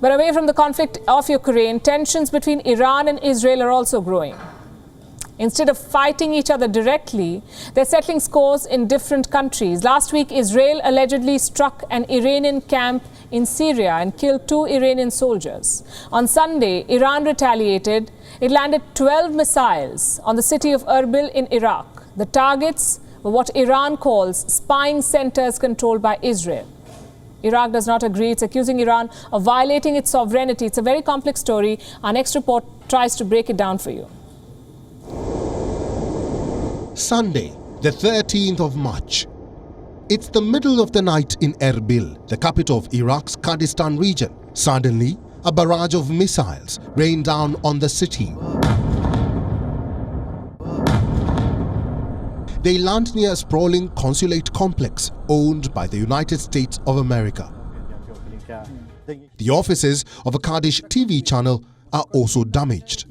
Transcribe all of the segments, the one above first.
But away from the conflict of Ukraine, tensions between Iran and Israel are also growing. Instead of fighting each other directly, they're settling scores in different countries. Last week, Israel allegedly struck an Iranian camp in Syria and killed 2 Iranian soldiers. On Sunday, Iran retaliated. It landed 12 missiles on the city of Erbil in Iraq. The targets were what Iran calls spying centers controlled by Israel. Iraq does not agree. It's accusing Iran of violating its sovereignty. It's a very complex story. Our next report tries to break it down for you. Sunday, the 13th of March. It's the middle of the night in Erbil, the capital of Iraq's Kurdistan region. Suddenly, a barrage of missiles rained down on the city. They land near a sprawling consulate complex owned by the United States of America. The offices of a Kurdish TV channel are also damaged.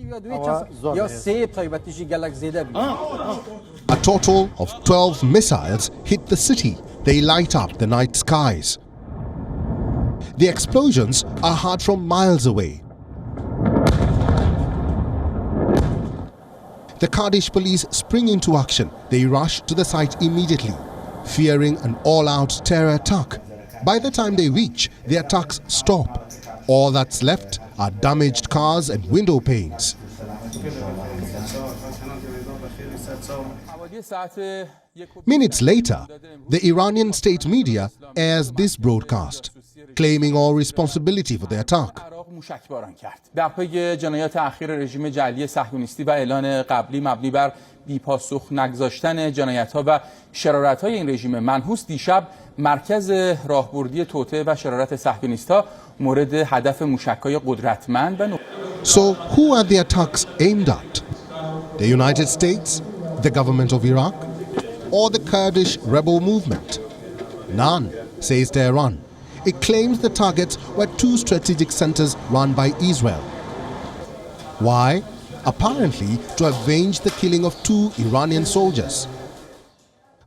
A total of 12 missiles hit the city. They light up the night skies. The explosions are heard from miles away. The Kurdish police spring into action. They rush to the site immediately, fearing an all-out terror attack. By the time they reach, the attacks stop. All that's left are damaged cars and window panes. Minutes later, the Iranian state media airs this broadcast, claiming all responsibility for the attack. در پی جنایات اخیر رژیم جعلی صهیونیستی و اعلان قبلی مبنی بر بی‌پاسخ نگذاشتن جنایت‌ها و شرارت‌های این رژیم منحوس دیشب مرکز راهبردی توطئه و شرارت صهیونیست‌ها مورد هدف موشک‌های قدرتمند و So who are the attacks aimed at? The United States, the government of Iraq, or the Kurdish rebel movement? None, says Tehran. It claims the targets were 2 strategic centers run by Israel. Why? Apparently to avenge the killing of 2 Iranian soldiers.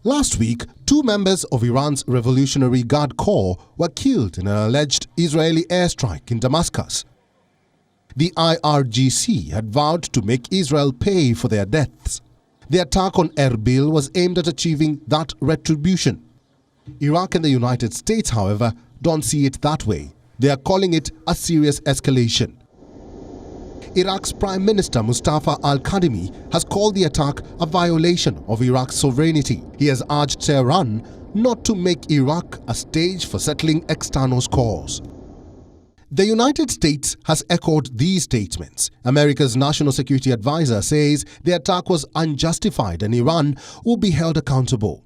Last week, 2 members of Iran's Revolutionary Guard Corps were killed in an alleged Israeli airstrike in Damascus. The IRGC had vowed to make Israel pay for their deaths. The attack on Erbil was aimed at achieving that retribution. Iraq and the United States, however, don't see it that way. They are calling it a serious escalation. Iraq's Prime Minister Mustafa al-Kadhimi has called the attack a violation of Iraq's sovereignty. He has urged Tehran not to make Iraq a stage for settling external scores. The United States has echoed these statements. America's National Security Advisor says the attack was unjustified and Iran will be held accountable.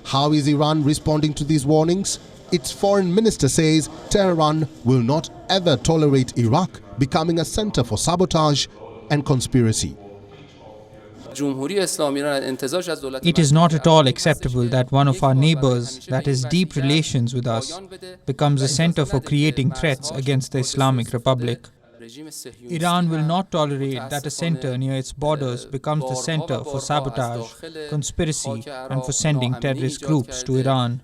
How is Iran responding to these warnings? Its foreign minister says Tehran will not ever tolerate Iraq becoming a center for sabotage and conspiracy. It is not at all acceptable that one of our neighbors that has deep relations with us becomes a center for creating threats against the Islamic Republic. Iran will not tolerate that a center near its borders becomes the center for sabotage, conspiracy, and for sending terrorist groups to Iran.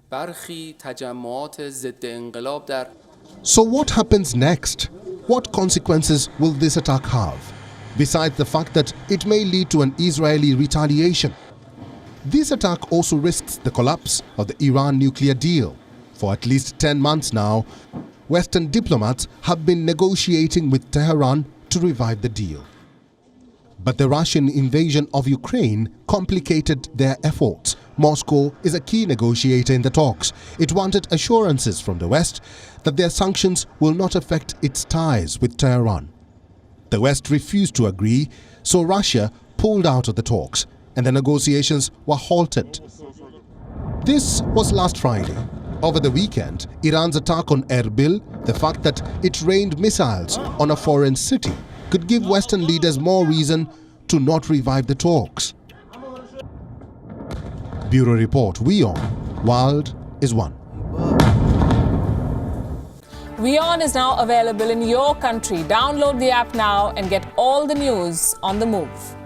So what happens next? What consequences will this attack have, besides the fact that it may lead to an Israeli retaliation? This attack also risks the collapse of the Iran nuclear deal. For at least 10 months now, Western diplomats have been negotiating with Tehran to revive the deal. But the Russian invasion of Ukraine complicated their efforts. Moscow is a key negotiator in the talks. It wanted assurances from the West that their sanctions will not affect its ties with Tehran. The West refused to agree, so Russia pulled out of the talks and the negotiations were halted. This was last Friday. Over the weekend, Iran's attack on Erbil, the fact that it rained missiles on a foreign city, could give Western leaders more reason to not revive the talks. Bureau Report, WION, World is One. WION is now available in your country. Download the app now and get all the news on the move.